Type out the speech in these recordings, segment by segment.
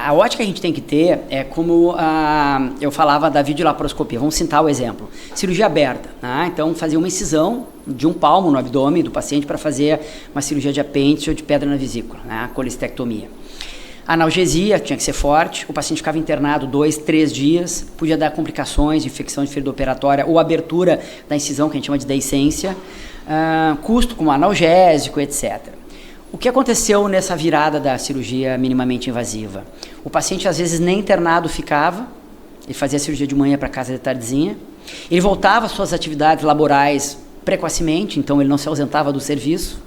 A ótica que a gente tem que ter é como eu falava da videolaparoscopia. Vamos citar o exemplo. Cirurgia aberta. Né? Então, fazer uma incisão de 1 palmo no abdômen do paciente para fazer uma cirurgia de apêndice ou de pedra na vesícula, né? A colestectomia. A analgesia tinha que ser forte, o paciente ficava internado 2, 3 dias, podia dar complicações de infecção de ferida operatória ou abertura da incisão, que a gente chama de deiscência, custo como analgésico, etc. O que aconteceu nessa virada da cirurgia minimamente invasiva? O paciente às vezes nem internado ficava, ele fazia a cirurgia de manhã para casa de tardezinha, ele voltava às suas atividades laborais precocemente, então ele não se ausentava do serviço,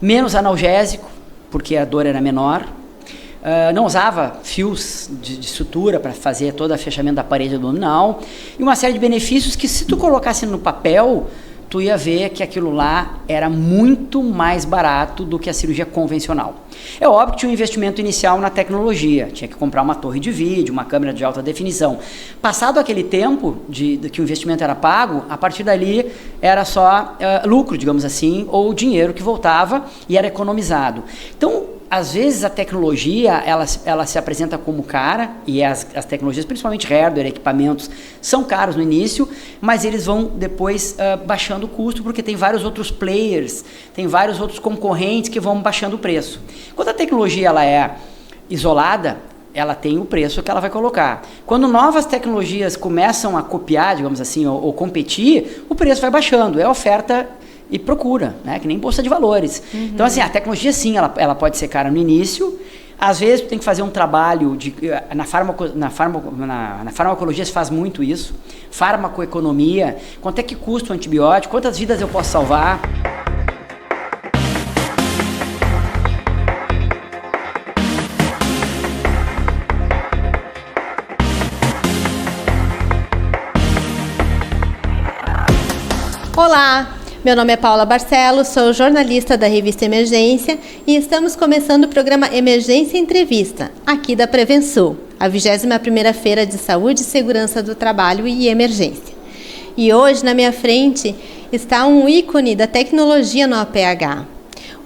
menos analgésico, porque a dor era menor, não usava fios de sutura para fazer todo o fechamento da parede abdominal, e uma série de benefícios que, se tu colocasse no papel, tu ia ver que aquilo lá era muito mais barato do que a cirurgia convencional. É óbvio que tinha um investimento inicial na tecnologia, tinha que comprar uma torre de vídeo, uma câmera de alta definição. Passado aquele tempo de que o investimento era pago, a partir dali era só lucro, digamos assim, ou dinheiro que voltava e era economizado. Então, às vezes a tecnologia ela se apresenta como cara, e as tecnologias, principalmente hardware, equipamentos, são caros no início, mas eles vão depois baixando o custo, porque tem vários outros players, tem vários outros concorrentes que vão baixando o preço. Quando a tecnologia ela é isolada, ela tem o preço que ela vai colocar. Quando novas tecnologias começam a copiar, digamos assim, ou competir, o preço vai baixando, é oferta e procura, né? Que nem bolsa de valores. Uhum. Então, assim, a tecnologia, sim, ela pode ser cara no início. Às vezes, tu tem que fazer um trabalho na farmacologia se faz muito isso. Farmacoeconomia. Quanto é que custa um antibiótico? Quantas vidas eu posso salvar? Olá! Meu nome é Paula Barcelos, sou jornalista da revista Emergência e estamos começando o programa Emergência Entrevista, aqui da Prevensul, a 21ª Feira de Saúde e Segurança do Trabalho e Emergência. E hoje, na minha frente, está um ícone da tecnologia no APH,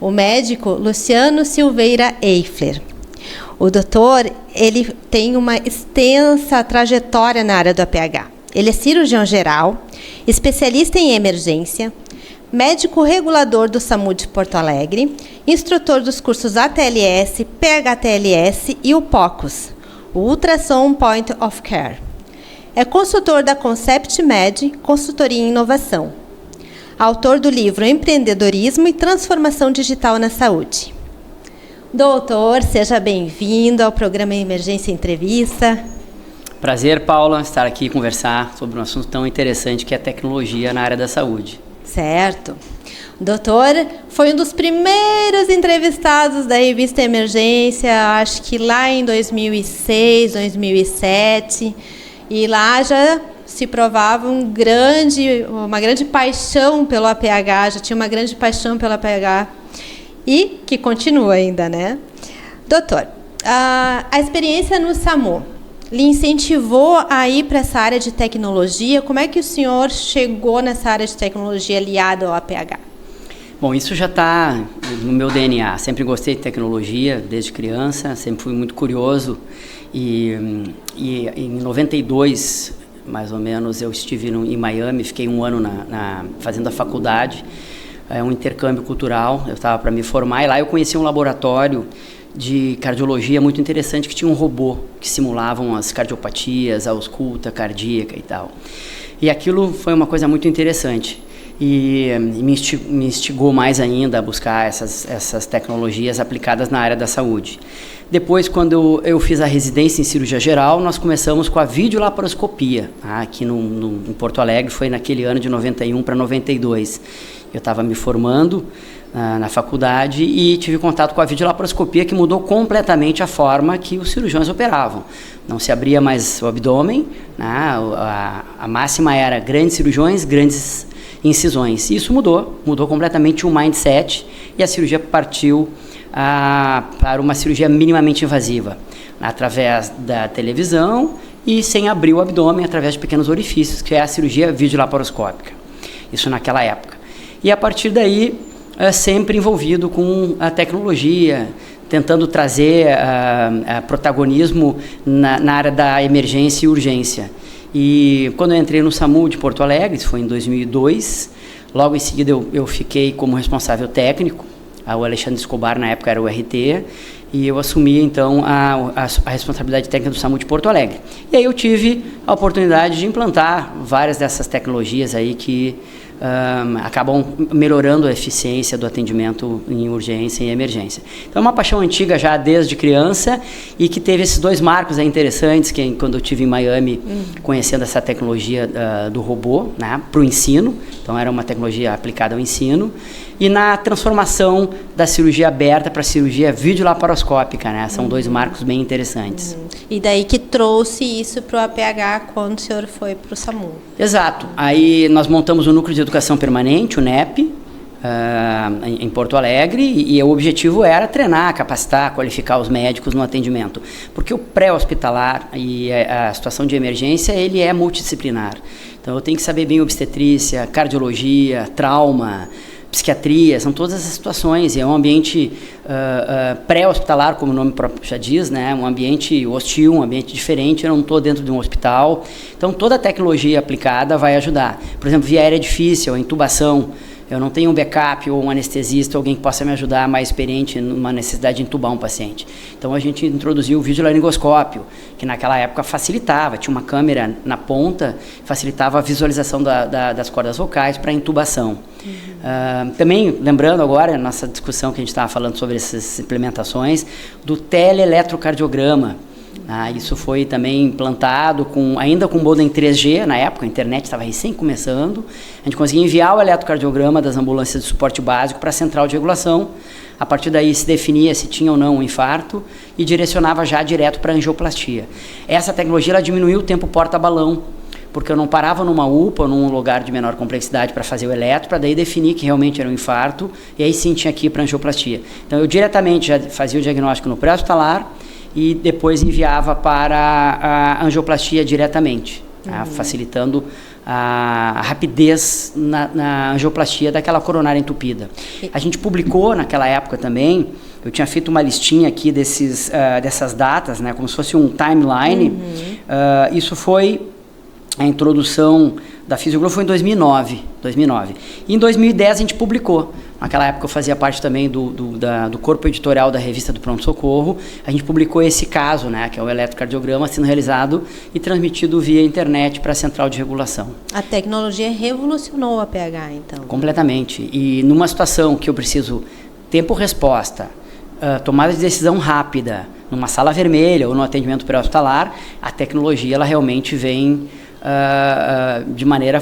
o médico Luciano Silveira Eifler. O doutor, ele tem uma extensa trajetória na área do APH. Ele é cirurgião geral, especialista em emergência, médico regulador do SAMU de Porto Alegre, instrutor dos cursos ATLS, PHTLS e o POCUS, o Ultrassom Point of Care. É consultor da Concept Med, consultoria em inovação. Autor do livro Empreendedorismo e Transformação Digital na Saúde. Doutor, seja bem-vindo ao programa Emergência Entrevista. Prazer, Paula, estar aqui e conversar sobre um assunto tão interessante que é a tecnologia na área da saúde. Certo. O doutor foi um dos primeiros entrevistados da revista Emergência, acho que lá em 2006, 2007, e lá já se provava uma grande paixão pelo APH, já tinha uma grande paixão pelo APH, e que continua ainda, né? Doutor, a experiência no SAMU lhe incentivou a ir para essa área de tecnologia? Como é que o senhor chegou nessa área de tecnologia aliada ao APH? Bom, isso já está no meu DNA. Sempre gostei de tecnologia desde criança, sempre fui muito curioso. E em 92, mais ou menos, eu estive em Miami, fiquei um ano fazendo a faculdade, um intercâmbio cultural. Eu estava para me formar e lá eu conheci um laboratório de cardiologia muito interessante, que tinha um robô que simulavam as cardiopatias, a ausculta cardíaca e tal. E aquilo foi uma coisa muito interessante e me instigou mais ainda a buscar essas tecnologias aplicadas na área da saúde. Depois, quando eu fiz a residência em cirurgia geral, nós começamos com a videolaparoscopia, aqui em Porto Alegre, foi naquele ano de 91 para 92. Eu estava me formando na faculdade e tive contato com a videolaparoscopia, que mudou completamente a forma que os cirurgiões operavam. Não se abria mais o abdômen, né? A máxima era grandes cirurgiões, grandes incisões. Isso mudou completamente o mindset e a cirurgia partiu para uma cirurgia minimamente invasiva, através da televisão e sem abrir o abdômen, através de pequenos orifícios, que é a cirurgia videolaparoscópica. Isso naquela época. E a partir daí, sempre envolvido com a tecnologia, tentando trazer protagonismo na área da emergência e urgência. E quando eu entrei no SAMU de Porto Alegre, isso foi em 2002, logo em seguida eu fiquei como responsável técnico, o Alexandre Escobar na época era o RT, e eu assumi então a responsabilidade técnica do SAMU de Porto Alegre. E aí eu tive a oportunidade de implantar várias dessas tecnologias aí que acabam melhorando a eficiência do atendimento em urgência e emergência. Então é uma paixão antiga já desde criança e que teve esses dois marcos aí interessantes, que quando eu estive em Miami conhecendo essa tecnologia do robô, né, para o ensino, então era uma tecnologia aplicada ao ensino, e na transformação da cirurgia aberta para a cirurgia videolaparoscópica, né, são dois marcos bem interessantes. E daí que trouxe isso para o APH quando o senhor foi para o SAMU? Exato. Aí nós montamos o Núcleo de Educação Permanente, o NEP, em Porto Alegre, e o objetivo era treinar, capacitar, qualificar os médicos no atendimento. Porque o pré-hospitalar e a situação de emergência, ele é multidisciplinar. Então eu tenho que saber bem obstetrícia, cardiologia, trauma, psiquiatria, são todas essas situações, e é um ambiente pré-hospitalar, como o nome próprio já diz, né? Um ambiente hostil, um ambiente diferente, eu não estou dentro de um hospital, então toda a tecnologia aplicada vai ajudar. Por exemplo, via aérea difícil, a intubação, eu não tenho um backup ou um anestesista, alguém que possa me ajudar mais experiente numa necessidade de intubar um paciente. Então a gente introduziu o videolaringoscópio, que naquela época facilitava, tinha uma câmera na ponta, facilitava a visualização das cordas vocais para intubação. Também, lembrando agora, nossa discussão que a gente estava falando sobre essas implementações, do teleeletrocardiograma. Isso foi também implantado ainda com modem 3G, na época a internet estava recém começando. A gente conseguia enviar o eletrocardiograma das ambulâncias de suporte básico para a central de regulação. A partir daí se definia se tinha ou não um infarto e direcionava já direto para a angioplastia. Essa tecnologia ela diminuiu o tempo porta-balão, porque eu não parava numa UPA ou num lugar de menor complexidade para fazer o eletro, para daí definir que realmente era um infarto, e aí sim tinha que ir para a angioplastia. Então eu diretamente já fazia o diagnóstico no pré-hospitalar e depois enviava para a angioplastia diretamente, facilitando a rapidez na angioplastia daquela coronária entupida. A gente publicou naquela época também, eu tinha feito uma listinha aqui dessas datas, né, como se fosse um timeline. Isso foi a introdução da Fisioglobo foi em 2009. E em 2010 a gente publicou. Naquela época eu fazia parte também do corpo editorial da revista do Pronto Socorro. A gente publicou esse caso, né, que é o eletrocardiograma sendo realizado e transmitido via internet para a central de regulação. A tecnologia revolucionou a APH, então? Completamente. E numa situação que eu preciso tempo-resposta, tomada de decisão rápida, numa sala vermelha ou no atendimento pré-hospitalar, a tecnologia ela realmente vem de maneira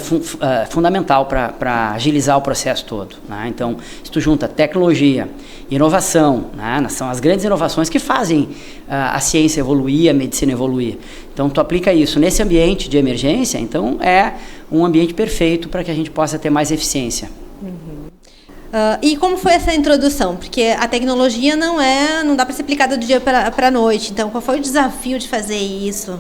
fundamental para agilizar o processo todo, né? Então, se tu junta tecnologia, inovação, né? São as grandes inovações que fazem a ciência evoluir, a medicina evoluir. Então, tu aplica isso nesse ambiente de emergência, então é um ambiente perfeito para que a gente possa ter mais eficiência. E como foi essa introdução? Porque a tecnologia não dá para ser aplicada do dia para a noite, então qual foi o desafio de fazer isso?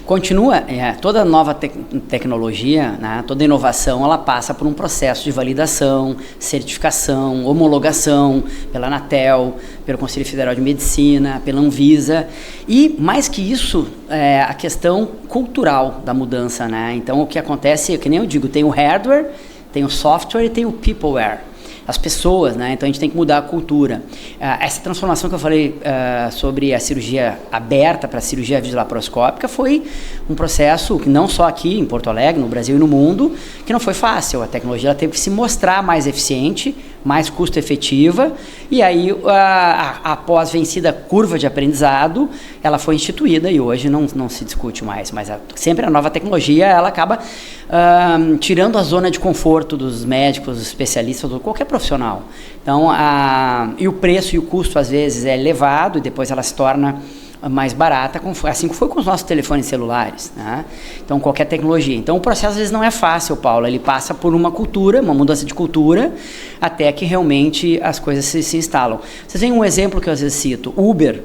Continua, toda nova tecnologia, né, toda inovação, ela passa por um processo de validação, certificação, homologação pela Anatel, pelo Conselho Federal de Medicina, pela Anvisa, e mais que isso, a questão cultural da mudança, né? Então o que acontece, que nem eu digo, tem o hardware, tem o software e tem o peopleware. As pessoas, né? Então a gente tem que mudar a cultura. Essa transformação que eu falei sobre a cirurgia aberta para a cirurgia videolaparoscópica foi um processo que não só aqui em Porto Alegre, no Brasil e no mundo, que não foi fácil. A tecnologia ela teve que se mostrar mais eficiente, mais custo-efetiva, e aí após vencida a curva de aprendizado, ela foi instituída e hoje não se discute mais, mas sempre a nova tecnologia ela acaba tirando a zona de conforto dos médicos, dos especialistas, ou qualquer profissional. Então, e o preço e o custo às vezes é elevado e depois ela se torna mais barata, assim como foi com os nossos telefones celulares, né? Então, qualquer tecnologia. Então, o processo às vezes não é fácil, Paulo, ele passa por uma cultura, uma mudança de cultura, até que realmente as coisas se instalam. Vocês veem um exemplo que eu às vezes cito, Uber,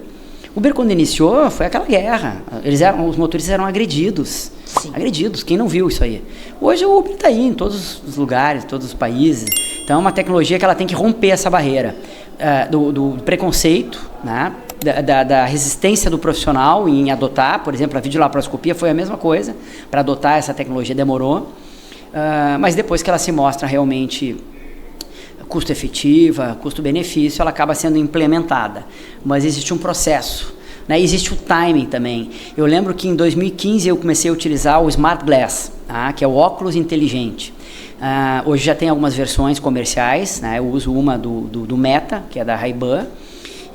quando iniciou, foi aquela guerra, os motoristas eram agredidos. Sim. Agredidos, quem não viu isso aí? Hoje o Uber está aí em todos os lugares, todos os países, então é uma tecnologia que ela tem que romper essa barreira. do preconceito, né? Da resistência do profissional em adotar, por exemplo, a videolaparoscopia foi a mesma coisa, para adotar essa tecnologia demorou, mas depois que ela se mostra realmente custo-efetiva, custo-benefício, ela acaba sendo implementada, mas existe um processo, né? Existe o timing também. Eu lembro que em 2015 eu comecei a utilizar o Smart Glass, tá? Que é o óculos inteligente. Hoje já tem algumas versões comerciais, né? Eu uso uma do Meta, que é da Ray-Ban,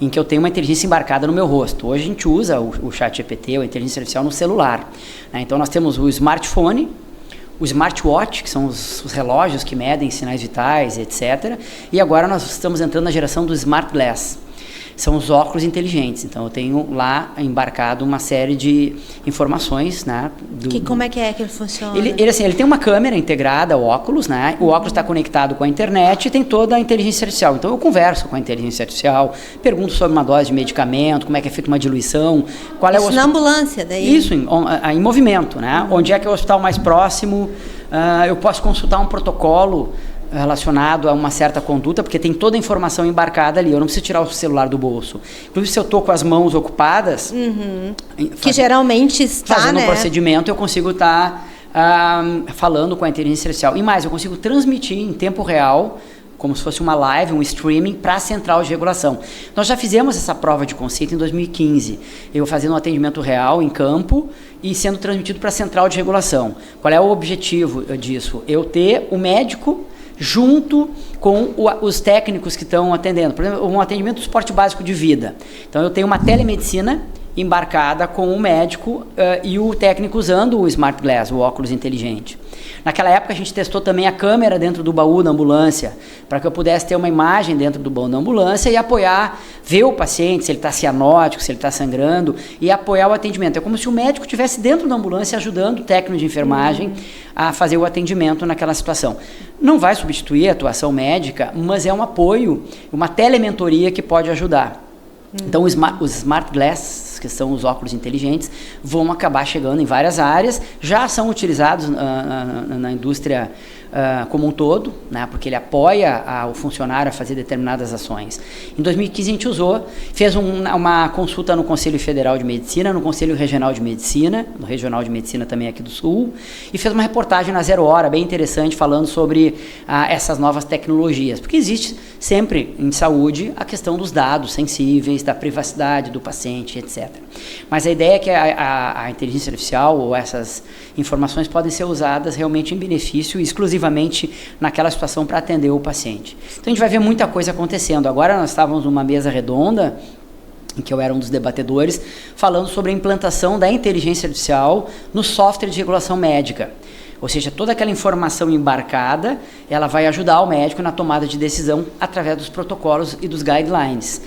em que eu tenho uma inteligência embarcada no meu rosto. Hoje a gente usa o ChatGPT, ou a inteligência artificial, no celular, né? Então nós temos o smartphone, o smartwatch, que são os relógios que medem sinais vitais, etc. E agora nós estamos entrando na geração do Smart Glass. São os óculos inteligentes. Então eu tenho lá embarcado uma série de informações, né? Como é que ele funciona? Ele tem uma câmera integrada ao óculos, né? O óculos está conectado com a internet e tem toda a inteligência artificial. Então eu converso com a inteligência artificial, pergunto sobre uma dose de medicamento, como é que é feita uma diluição, qual é o na ambulância daí? Isso, em movimento, né? Onde é que é o hospital mais próximo? Eu posso consultar um protocolo relacionado a uma certa conduta, porque tem toda a informação embarcada ali. Eu não preciso tirar o celular do bolso. Inclusive, se eu estou com as mãos ocupadas... que geralmente está, fazendo um procedimento, eu consigo estar falando com a inteligência artificial. E mais, eu consigo transmitir em tempo real, como se fosse uma live, um streaming, para a central de regulação. Nós já fizemos essa prova de conceito em 2015. Eu fazendo um atendimento real em campo e sendo transmitido para a central de regulação. Qual é o objetivo disso? Eu ter o médico junto com os técnicos que estão atendendo. Por exemplo, um atendimento do suporte básico de vida. Então, eu tenho uma telemedicina embarcada com o médico e o técnico usando o Smart Glass, o óculos inteligente. Naquela época, a gente testou também a câmera dentro do baú da ambulância, para que eu pudesse ter uma imagem dentro do baú da ambulância e apoiar, ver o paciente, se ele está cianótico, se ele está sangrando, e apoiar o atendimento. É como se o médico estivesse dentro da ambulância ajudando o técnico de enfermagem a fazer o atendimento naquela situação. Não vai substituir a atuação médica, mas é um apoio, uma telementoria que pode ajudar. Então, os Smart Glass, que são os óculos inteligentes, vão acabar chegando em várias áreas, já são utilizados na indústria como um todo, né, porque ele apoia o funcionário a fazer determinadas ações. Em 2015 a gente fez uma consulta no Conselho Federal de Medicina, no Conselho Regional de Medicina, no Regional de Medicina também aqui do Sul, e fez uma reportagem na Zero Hora, bem interessante, falando sobre essas novas tecnologias, porque existe sempre em saúde a questão dos dados sensíveis, da privacidade do paciente, etc. Mas a ideia é que a inteligência artificial ou essas informações podem ser usadas realmente em benefício exclusivamente naquela situação para atender o paciente. Então a gente vai ver muita coisa acontecendo. Agora nós estávamos numa mesa redonda, em que eu era um dos debatedores, falando sobre a implantação da inteligência artificial no software de regulação médica. Ou seja, toda aquela informação embarcada, ela vai ajudar o médico na tomada de decisão através dos protocolos e dos guidelines.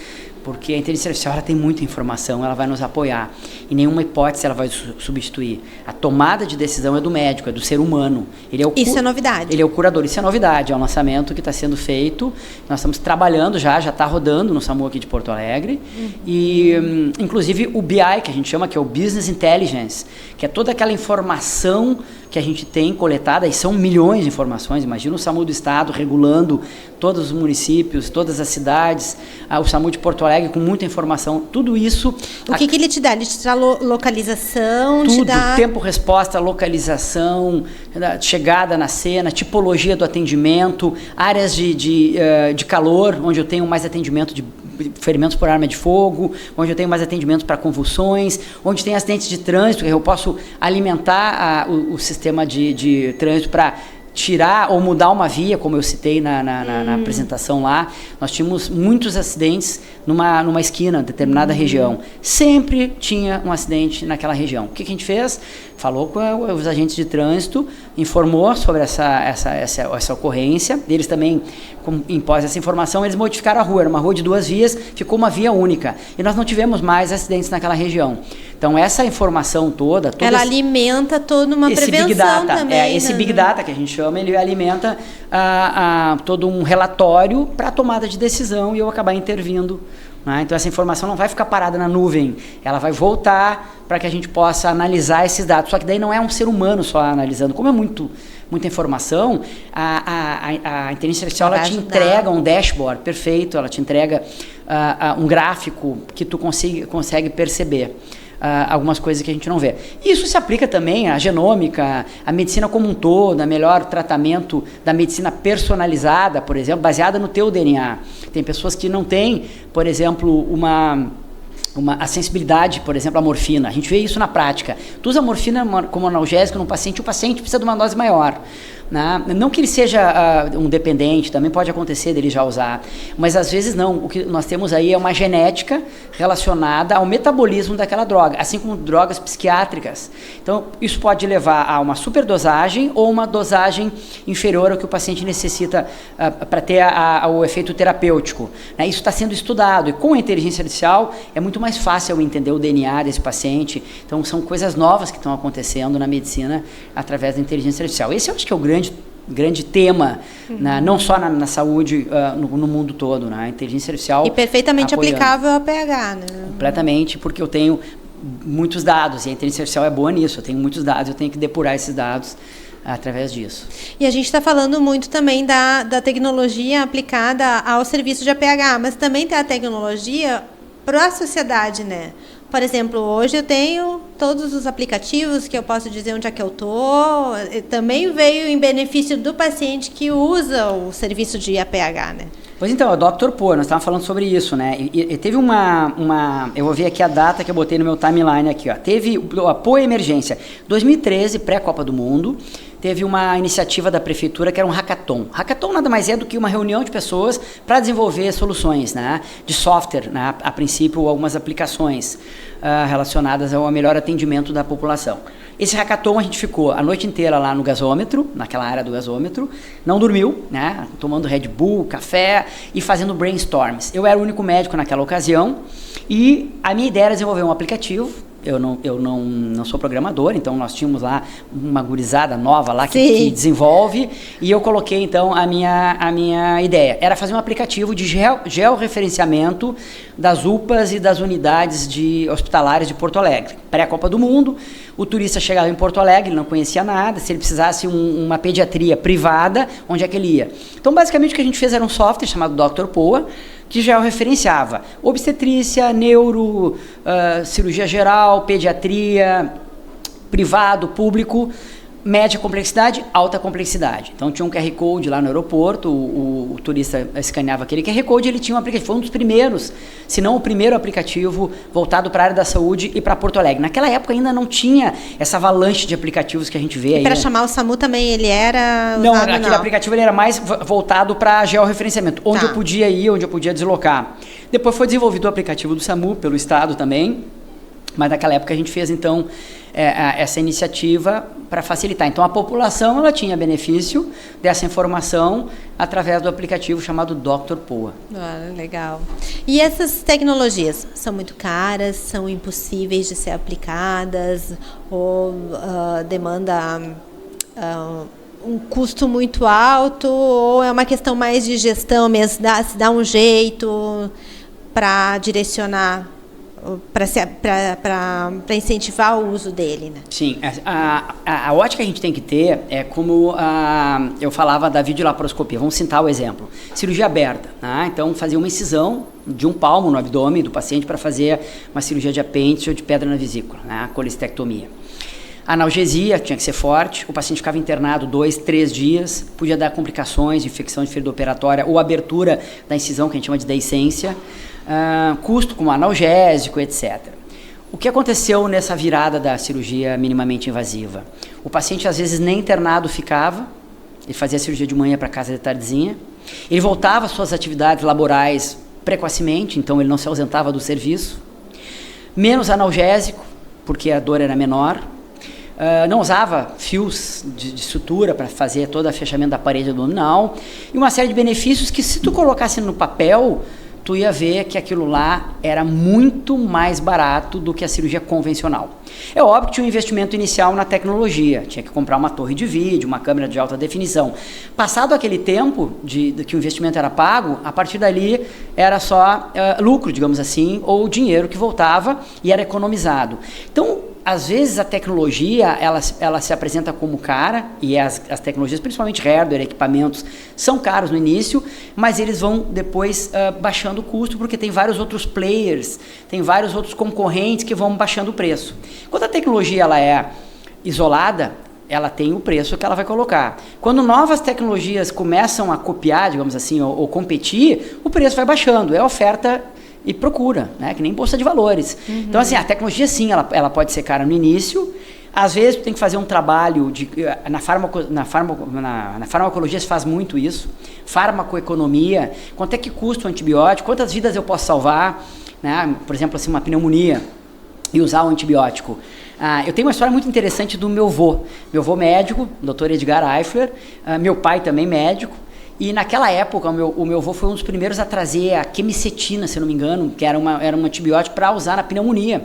Porque a inteligência artificial ela tem muita informação, ela vai nos apoiar. Em nenhuma hipótese ela vai substituir. A tomada de decisão é do médico, é do ser humano. Isso é novidade. Ele é o curador, isso é novidade, é um lançamento que está sendo feito. Nós estamos trabalhando já está rodando no SAMU aqui de Porto Alegre. E, inclusive, o BI, que a gente chama, que é o Business Intelligence, que é toda aquela informação que a gente tem coletada, e são milhões de informações. Imagina o SAMU do Estado regulando todos os municípios, todas as cidades, o SAMU de Porto Alegre com muita informação, tudo isso... O que ele te dá? Ele te dá localização? Tudo, te dá... tempo-resposta, localização, chegada na cena, tipologia do atendimento, áreas de calor, onde eu tenho mais atendimento de ferimentos por arma de fogo, onde eu tenho mais atendimento para convulsões, onde tem acidentes de trânsito, eu posso alimentar o sistema de trânsito para tirar ou mudar uma via, como eu citei na apresentação lá. Nós tínhamos muitos acidentes numa esquina, determinada região. Sempre tinha um acidente naquela região. O que a gente fez? Falou com os agentes de trânsito, informou sobre essa ocorrência. Eles também, impós essa informação, eles modificaram a rua. Era uma rua de 2 vias, ficou uma via única. E nós não tivemos mais acidentes naquela região. Então, essa informação toda... Ela alimenta toda uma prevenção Big Data, também. Esse Big Data que a gente chama, ele alimenta todo um relatório para a tomada de decisão e eu acabar intervindo. Né? Então, essa informação não vai ficar parada na nuvem, ela vai voltar para que a gente possa analisar esses dados. Só que daí não é um ser humano só analisando, como é muito muita informação, a inteligência artificial ela te entrega um dashboard perfeito, ela te entrega um gráfico que tu consegue perceber algumas coisas que a gente não vê. Isso se aplica também à genômica, à medicina como um todo, a melhor tratamento da medicina personalizada, por exemplo, baseada no teu DNA. Tem pessoas que não têm, por exemplo, a sensibilidade, por exemplo, à morfina. A gente vê isso na prática. Tu usa a morfina como analgésico no paciente, o paciente precisa de uma dose maior. Né? Não que ele seja um dependente, também pode acontecer dele já usar, mas às vezes não. O que nós temos aí é uma genética relacionada ao metabolismo daquela droga, assim como drogas psiquiátricas. Então, isso pode levar a uma superdosagem ou uma dosagem inferior ao que o paciente necessita para ter o efeito terapêutico. Né? Isso está sendo estudado e com a inteligência artificial é muito mais fácil entender o DNA desse paciente. Então, são coisas novas que estão acontecendo na medicina através da inteligência artificial. Esse eu acho que é o grande tema, né? Não só na saúde, no mundo todo, né? A inteligência artificial. E perfeitamente aplicável ao pH, né? Completamente, porque eu tenho muitos dados e a inteligência artificial é boa nisso. Eu tenho muitos dados, eu tenho que depurar esses dados através disso. E a gente está falando muito também da tecnologia aplicada ao serviço de APH, mas também tem a tecnologia para a sociedade, né? Por exemplo, hoje eu tenho todos os aplicativos que eu posso dizer onde é que eu estou. Também veio em benefício do paciente que usa o serviço de APH, né? Pois então, o Dr. Poa, nós estávamos falando sobre isso, né? E teve eu vou ver aqui a data que eu botei no meu timeline aqui, ó. Teve a Poa Emergência, 2013, pré-Copa do Mundo, teve uma iniciativa da prefeitura que era um hackathon. Hackathon nada mais é do que uma reunião de pessoas para desenvolver soluções, né? De software, né? A princípio, algumas aplicações relacionadas ao melhor atendimento da população. Esse hackathon a gente ficou a noite inteira lá no gasômetro, naquela área do gasômetro, não dormiu, né? Tomando Red Bull, café e fazendo brainstorms. Eu era o único médico naquela ocasião e a minha ideia era desenvolver um aplicativo. Eu não sou programador, então nós tínhamos lá uma gurizada nova lá que desenvolve, e eu coloquei então a minha ideia. Era fazer um aplicativo de georreferenciamento das UPAs e das unidades hospitalares de Porto Alegre. Pré-Copa do Mundo, o turista chegava em Porto Alegre, ele não conhecia nada, se ele precisasse uma pediatria privada, onde é que ele ia? Então basicamente o que a gente fez era um software chamado Dr. Poa, que já referenciava obstetrícia, neuro, cirurgia geral, pediatria, privado, público, média complexidade, alta complexidade. Então tinha um QR Code lá no aeroporto, o turista escaneava aquele QR Code e ele tinha um aplicativo. Foi um dos primeiros, se não o primeiro aplicativo voltado para a área da saúde e para Porto Alegre. Naquela época ainda não tinha essa avalanche de aplicativos que a gente vê aí. E para chamar o SAMU também ele era usado? Não, aquele aplicativo ele era mais voltado para georreferenciamento, onde eu podia ir, onde eu podia deslocar. Depois foi desenvolvido o aplicativo do SAMU pelo Estado também, mas naquela época a gente fez então essa iniciativa para facilitar. Então a população ela tinha benefício dessa informação através do aplicativo chamado Dr. Poa. Legal. E essas tecnologias são muito caras, são impossíveis de ser aplicadas ou demanda um custo muito alto, ou é uma questão mais de gestão mesmo, se dá um jeito para direcionar, para incentivar o uso dele, né? Sim, a ótica que a gente tem que ter é como eu falava da videolaparoscopia. Vamos citar o exemplo. Cirurgia aberta, né? Então fazer uma incisão de 1 palmo no abdômen do paciente para fazer uma cirurgia de apêndice ou de pedra na vesícula, né? A colestectomia. A analgesia tinha que ser forte, o paciente ficava internado 2, 3 dias, podia dar complicações, infecção de ferida operatória ou abertura da incisão, que a gente chama de deiscência, custo como analgésico, etc. O que aconteceu nessa virada da cirurgia minimamente invasiva? O paciente às vezes nem internado ficava, ele fazia a cirurgia de manhã para casa de tardezinha, ele voltava às suas atividades laborais precocemente, então ele não se ausentava do serviço, menos analgésico, porque a dor era menor, não usava fios de sutura para fazer todo o fechamento da parede abdominal, e uma série de benefícios que, se tu colocasse no papel, tu ia ver que aquilo lá era muito mais barato do que a cirurgia convencional. É óbvio que tinha um investimento inicial na tecnologia, tinha que comprar uma torre de vídeo, uma câmera de alta definição. Passado aquele tempo de que o investimento era pago, a partir dali era só lucro, digamos assim, ou dinheiro que voltava e era economizado. Então, às vezes a tecnologia, ela se apresenta como cara, e as tecnologias, principalmente hardware, equipamentos, são caros no início, mas eles vão depois baixando o custo, porque tem vários outros players, tem vários outros concorrentes que vão baixando o preço. Quando a tecnologia ela é isolada, ela tem o preço que ela vai colocar. Quando novas tecnologias começam a copiar, digamos assim, ou competir, o preço vai baixando, é oferta e procura, né? Que nem bolsa de valores. Então, assim, a tecnologia, sim, ela pode ser cara no início. Às vezes, tu tem que fazer um trabalho na farmacologia se faz muito isso. Farmacoeconomia, quanto é que custa um antibiótico, quantas vidas eu posso salvar, né? Por exemplo, assim, uma pneumonia e usar o antibiótico. Eu tenho uma história muito interessante do meu avô. Meu avô médico, Dr. Edgar Eifler, meu pai também médico. E naquela época, o meu avô foi um dos primeiros a trazer a quemicetina, se eu não me engano, que era um antibiótico para usar na pneumonia.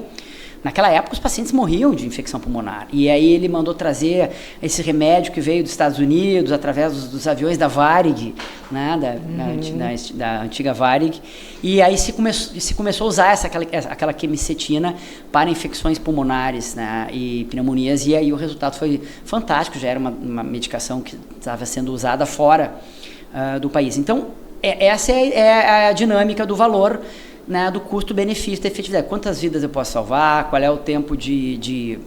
Naquela época, os pacientes morriam de infecção pulmonar. E aí ele mandou trazer esse remédio que veio dos Estados Unidos, através dos aviões da Varig, né, da antiga Varig. E aí se começou a usar aquela quemicetina para infecções pulmonares, né, e pneumonias. E aí o resultado foi fantástico, já era uma medicação que estava sendo usada fora do país. Então, essa é a dinâmica do valor, né, do custo-benefício da efetividade. Quantas vidas eu posso salvar, qual é o tempo de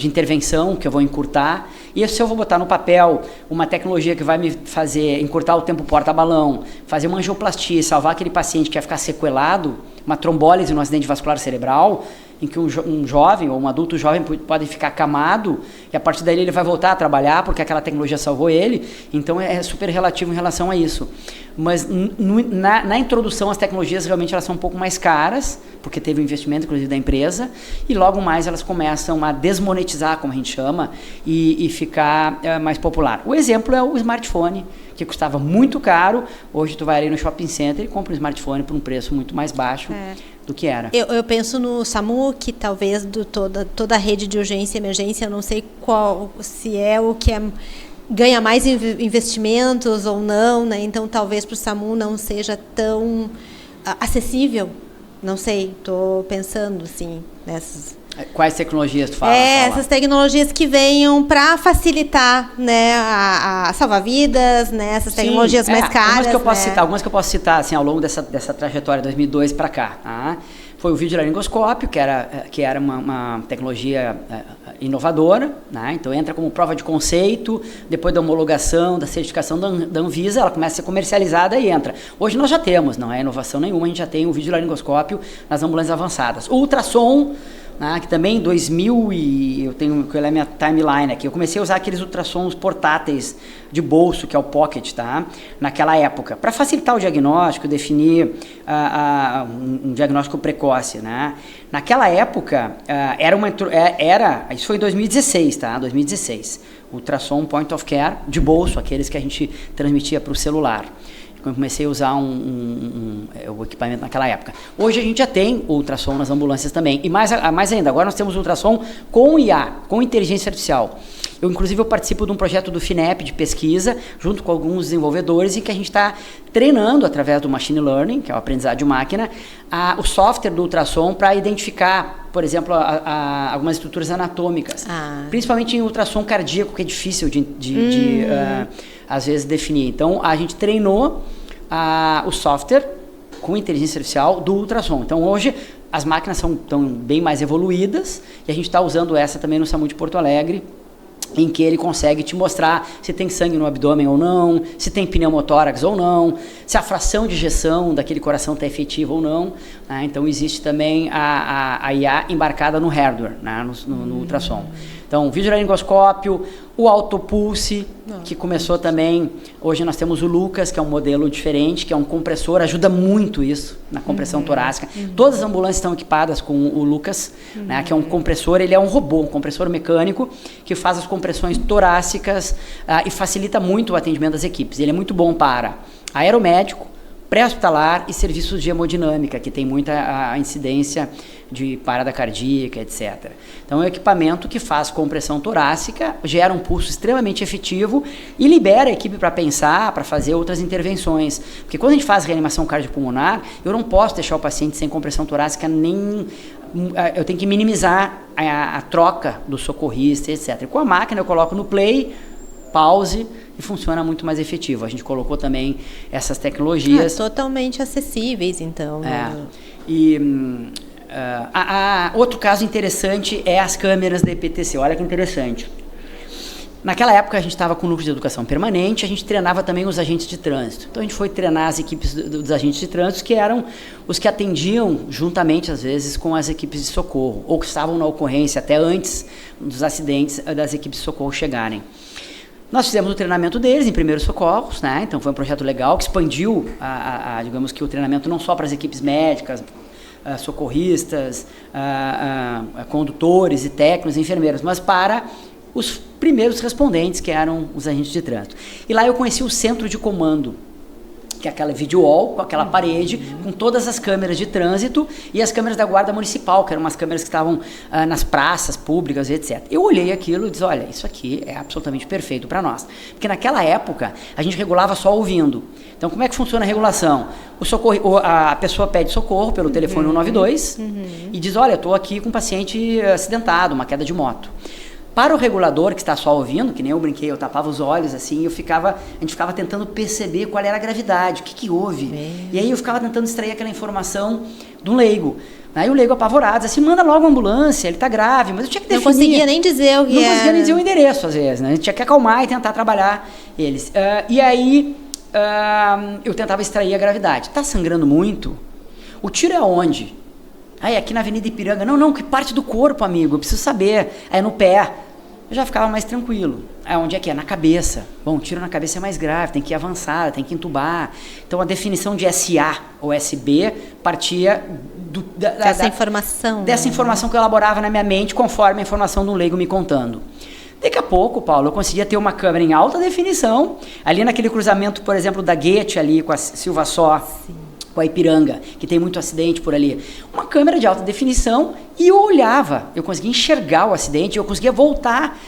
intervenção que eu vou encurtar, e se eu vou botar no papel uma tecnologia que vai me fazer encurtar o tempo porta-balão, fazer uma angioplastia e salvar aquele paciente que vai ficar sequelado, uma trombólise no acidente vascular cerebral, em que um jovem ou um adulto jovem pode ficar acamado e a partir daí ele vai voltar a trabalhar porque aquela tecnologia salvou ele. Então é super relativo em relação a isso. Mas na introdução as tecnologias realmente elas são um pouco mais caras, porque teve um investimento inclusive da empresa, e logo mais elas começam a desmonetizar, como a gente chama, e ficar mais popular. O exemplo é o smartphone, que custava muito caro. Hoje tu vai ali no shopping center e compra um smartphone por um preço muito mais baixo do que era. Eu penso no SAMU, que talvez toda a rede de urgência e emergência, eu não sei se é o que ganha mais investimentos ou não, né? Então talvez para o SAMU não seja tão acessível. Não sei, estou pensando assim nessas. Quais tecnologias tu fala? Essas tecnologias que venham para facilitar, né, a salvar vidas, né, essas tecnologias mais caras. Algumas que eu posso citar assim, ao longo dessa trajetória de 2002 para cá. Tá? Foi o videolaringoscópio, que era uma tecnologia inovadora, né? Então entra como prova de conceito, depois da homologação, da certificação da Anvisa, ela começa a ser comercializada e entra. Hoje nós já temos, não é inovação nenhuma, a gente já tem o videolaringoscópio nas ambulâncias avançadas. O ultrassom, que também em 2000, eu tenho a minha timeline aqui, eu comecei a usar aqueles ultrassons portáteis de bolso, que é o Pocket, tá? Naquela época, para facilitar o diagnóstico, definir um diagnóstico precoce, né? Naquela época, isso foi em 2016, tá? 2016, ultrassom point of care de bolso, aqueles que a gente transmitia para o celular. Eu comecei a usar o equipamento naquela época. Hoje a gente já tem ultrassom nas ambulâncias também. E mais ainda, agora nós temos ultrassom com IA, com inteligência artificial. Inclusive, eu participo de um projeto do FINEP de pesquisa, junto com alguns desenvolvedores, em que a gente está treinando, através do machine learning, que é o aprendizado de máquina, o software do ultrassom para identificar, por exemplo, algumas estruturas anatômicas. Principalmente em ultrassom cardíaco, que é difícil de às vezes, definir. Então, a gente treinou o software com inteligência artificial do ultrassom. Então, hoje, as máquinas estão bem mais evoluídas e a gente está usando essa também no SAMU de Porto Alegre, em que ele consegue te mostrar se tem sangue no abdômen ou não, se tem pneumotórax ou não, se a fração de ejeção daquele coração está efetiva ou não. Né? Então, existe também a IA embarcada no hardware, né? no ultrassom. Então, videolaringoscópio, o autopulse, que começou também. Hoje nós temos o Lucas, que é um modelo diferente, que é um compressor, ajuda muito isso na compressão torácica. Todas as ambulâncias estão equipadas com o Lucas, né, que é um compressor, ele é um robô, um compressor mecânico, que faz as compressões torácicas e facilita muito o atendimento das equipes. Ele é muito bom para aeromédico, pré-hospitalar e serviços de hemodinâmica, que tem muita incidência de parada cardíaca, etc. Então, é um equipamento que faz compressão torácica, gera um pulso extremamente efetivo e libera a equipe para pensar, para fazer outras intervenções. Porque quando a gente faz reanimação cardiopulmonar, eu não posso deixar o paciente sem compressão torácica nem eu tenho que minimizar a troca do socorrista, etc. E com a máquina eu coloco no play, pause, e funciona muito mais efetivo. A gente colocou também essas tecnologias. Totalmente acessíveis, então. E outro caso interessante é as câmeras da EPTC. Olha que interessante. Naquela época a gente estava com o núcleo de educação permanente, a gente treinava também os agentes de trânsito. Então a gente foi treinar as equipes dos agentes de trânsito, que eram os que atendiam juntamente, às vezes, com as equipes de socorro, ou que estavam na ocorrência até antes dos acidentes das equipes de socorro chegarem. Nós fizemos o treinamento deles em primeiros socorros, né? Então foi um projeto legal que expandiu, digamos que o treinamento não só para as equipes médicas, socorristas, condutores e técnicos, enfermeiros, mas para os primeiros respondentes, que eram os agentes de trânsito. E lá eu conheci o centro de comando, que é aquela video wall, com aquela parede, com todas as câmeras de trânsito e as câmeras da guarda municipal, que eram umas câmeras que estavam nas praças públicas, etc. Eu olhei aquilo e disse, olha, isso aqui é absolutamente perfeito para nós. Porque naquela época, a gente regulava só ouvindo. Então, como é que funciona a regulação? A pessoa pede socorro pelo telefone 192 e diz, olha, eu estou aqui com um paciente acidentado, uma queda de moto. Para o regulador que está só ouvindo, que nem eu brinquei, eu tapava os olhos assim, a gente ficava tentando perceber qual era a gravidade, o que houve. E aí eu ficava tentando extrair aquela informação do leigo. Aí o leigo apavorado, assim, manda logo a ambulância, ele está grave, mas eu tinha que definir. Não conseguia nem dizer o que Não conseguia nem dizer o endereço, às vezes, né? A gente tinha que acalmar e tentar trabalhar eles. E aí eu tentava extrair a gravidade. Está sangrando muito? O tiro é aonde? Aí aqui na Avenida Ipiranga. Não, que parte do corpo, amigo, eu preciso saber. Aí no pé. Eu já ficava mais tranquilo. Onde é que é? Na cabeça. Bom, tiro na cabeça é mais grave, tem que ir avançar, tem que entubar. Então a definição de SA ou SB partia dessa informação. Dessa informação que eu elaborava na minha mente, conforme a informação do leigo me contando. Daqui a pouco, Paulo, eu conseguia ter uma câmera em alta definição, ali naquele cruzamento, por exemplo, da Goethe ali com a Silva Só. Sim. Com a Ipiranga, que tem muito acidente por ali. Uma câmera de alta definição e eu olhava, eu conseguia enxergar o acidente, eu conseguia voltar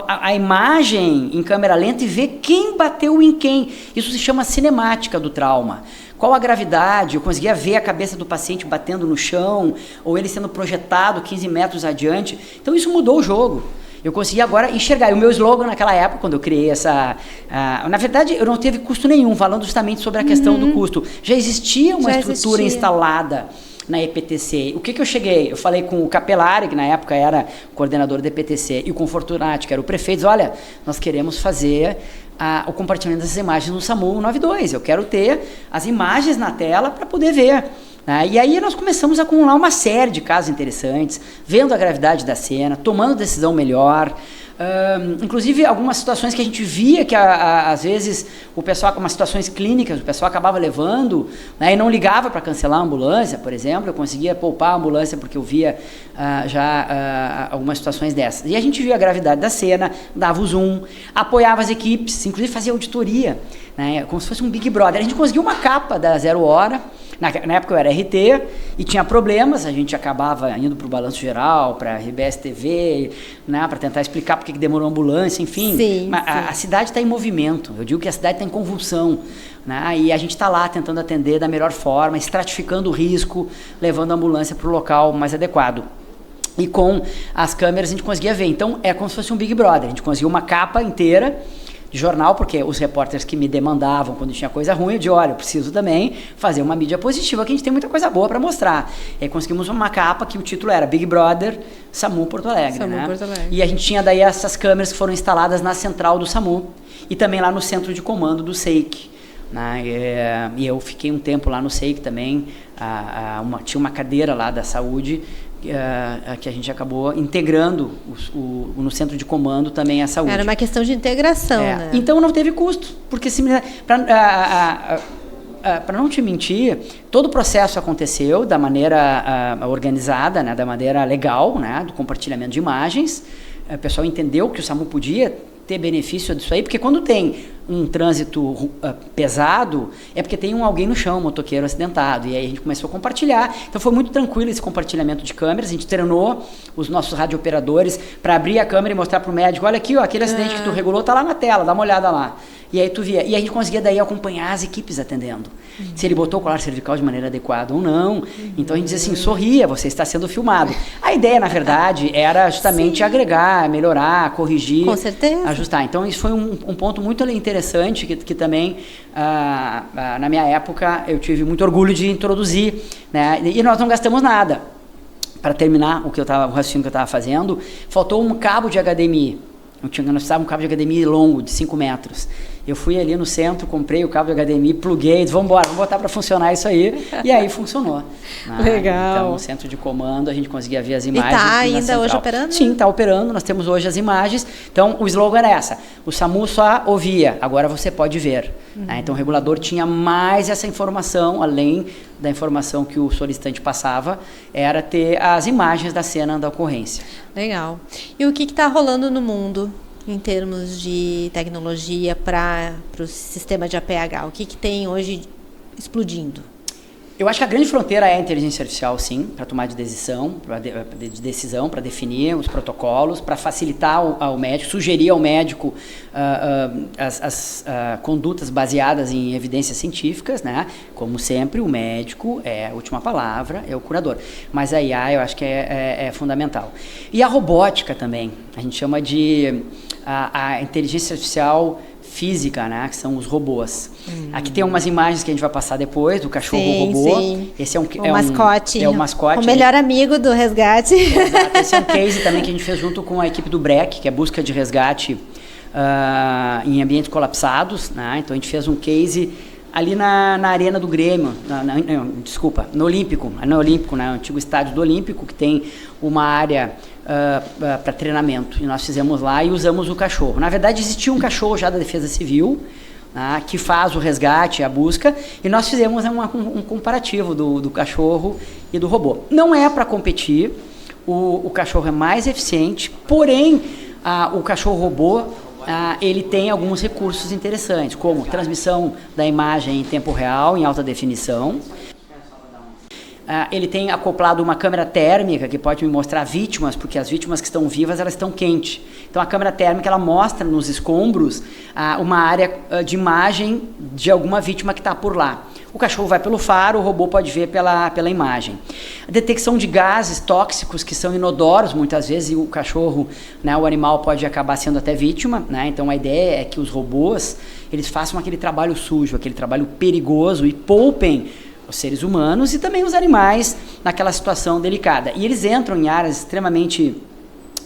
a imagem em câmera lenta e ver quem bateu em quem. Isso se chama cinemática do trauma. Qual a gravidade, eu conseguia ver a cabeça do paciente batendo no chão, ou ele sendo projetado 15 metros adiante. Então isso mudou o jogo. Eu consegui agora enxergar. E o meu slogan naquela época, quando eu criei essa... na verdade, eu não teve custo nenhum, falando justamente sobre a questão do custo. Já existia uma estrutura instalada na EPTC. O que eu cheguei? Eu falei com o Capelari, que na época era coordenador da EPTC, e com o Fortunati, que era o prefeito. Olha, nós queremos fazer o compartilhamento dessas imagens no SAMU 92. Eu quero ter as imagens na tela para poder ver. E aí nós começamos a acumular uma série de casos interessantes, vendo a gravidade da cena, tomando decisão melhor, inclusive algumas situações que a gente via que às vezes o pessoal, umas situações clínicas, o pessoal acabava levando, e não ligava para cancelar a ambulância, por exemplo. Eu conseguia poupar a ambulância porque eu via algumas situações dessas. E a gente via a gravidade da cena, dava o zoom, apoiava as equipes, inclusive fazia auditoria, como se fosse um Big Brother. A gente conseguiu uma capa da 0 Hora. Na época eu era RT e tinha problemas, a gente acabava indo para o Balanço Geral, para a RBS TV, para tentar explicar por que demorou a ambulância, enfim. Sim. A cidade está em movimento, eu digo que a cidade está em convulsão, e a gente está lá tentando atender da melhor forma, estratificando o risco, levando a ambulância para o local mais adequado. E com as câmeras a gente conseguia ver, então é como se fosse um Big Brother, a gente conseguiu uma capa inteira de jornal, porque os repórteres que me demandavam quando tinha coisa ruim, eu disse, olha, eu preciso também fazer uma mídia positiva, que a gente tem muita coisa boa para mostrar. E aí conseguimos uma capa que o título era Big Brother, SAMU Porto Alegre. Porto Alegre. E a gente tinha daí essas câmeras que foram instaladas na central do SAMU e também lá no centro de comando do SEIC. E eu fiquei um tempo lá no SEIC também, tinha uma cadeira lá da saúde, que a gente acabou integrando no centro de comando também a saúde. Era uma questão de integração, né? Então não teve custo, porque para não te mentir, todo o processo aconteceu da maneira organizada, da maneira legal, do compartilhamento de imagens. O pessoal entendeu que o SAMU podia ter benefício disso aí, porque quando tem um trânsito pesado, é porque tem alguém no chão, um motoqueiro acidentado, e aí a gente começou a compartilhar. Então foi muito tranquilo esse compartilhamento de câmeras. A gente treinou os nossos radiooperadores para abrir a câmera e mostrar para o médico, olha aqui, aquele acidente que tu regulou está lá na tela, dá uma olhada lá. E aí tu via, e a gente conseguia daí acompanhar as equipes atendendo. Se ele botou o colar cervical de maneira adequada ou não. Então a gente dizia assim, sorria, você está sendo filmado. A ideia, na verdade, era justamente agregar, melhorar, corrigir, com certeza, ajustar. Então isso foi um ponto muito interessante que também, na minha época, eu tive muito orgulho de introduzir, né? E nós não gastamos nada. Para terminar o raciocínio que eu estava fazendo, faltou um cabo de HDMI. Nós precisávamos um cabo de HDMI longo, de 5 metros. Eu fui ali no centro, comprei o cabo de HDMI, pluguei, disse, vamos botar para funcionar isso aí. E aí funcionou. Legal. Então, no centro de comando, a gente conseguia ver as imagens. E está ainda hoje operando? Sim, está operando. Nós temos hoje as imagens. Então, o slogan era essa. O SAMU só ouvia, agora você pode ver. Então, o regulador tinha mais essa informação, além da informação que o solicitante passava, era ter as imagens da cena da ocorrência. Legal. E o que está rolando no mundo em termos de tecnologia para o sistema de APH? O que tem hoje explodindo? Eu acho que a grande fronteira é a inteligência artificial, sim, para tomar de decisão, para definir os protocolos, para facilitar ao médico, sugerir ao médico as condutas baseadas em evidências científicas, né? Como sempre, o médico é a última palavra, é o curador. Mas a IA eu acho que é fundamental. E a robótica também, a gente chama de a inteligência artificial física, né, que são os robôs. Aqui tem umas imagens que a gente vai passar depois do cachorro robô. Sim. Esse é o mascote. É o mascote. O melhor amigo do resgate. Exato. Esse é um case também que a gente fez junto com a equipe do BREC, que é busca de resgate em ambientes colapsados, né? Então a gente fez um case ali na arena do Grêmio, no Olímpico, né, o antigo estádio do Olímpico, que tem uma área para treinamento, e nós fizemos lá e usamos o cachorro. Na verdade, existia um cachorro já da Defesa Civil, né, que faz o resgate, a busca, e nós fizemos um comparativo do cachorro e do robô. Não é para competir, o cachorro é mais eficiente, porém, o cachorro robô, ele tem alguns recursos interessantes, como transmissão da imagem em tempo real, em alta definição. Ele tem acoplado uma câmera térmica que pode me mostrar vítimas, porque as vítimas que estão vivas, elas estão quentes. Então a câmera térmica, ela mostra nos escombros uma área de imagem de alguma vítima que está por lá. O cachorro vai pelo faro, o robô pode ver pela imagem. A detecção de gases tóxicos que são inodoros muitas vezes, e o cachorro, né, o animal pode acabar sendo até vítima, né? Então a ideia é que os robôs, eles façam aquele trabalho sujo, aquele trabalho perigoso e poupem os seres humanos e também os animais naquela situação delicada. E eles entram em áreas extremamente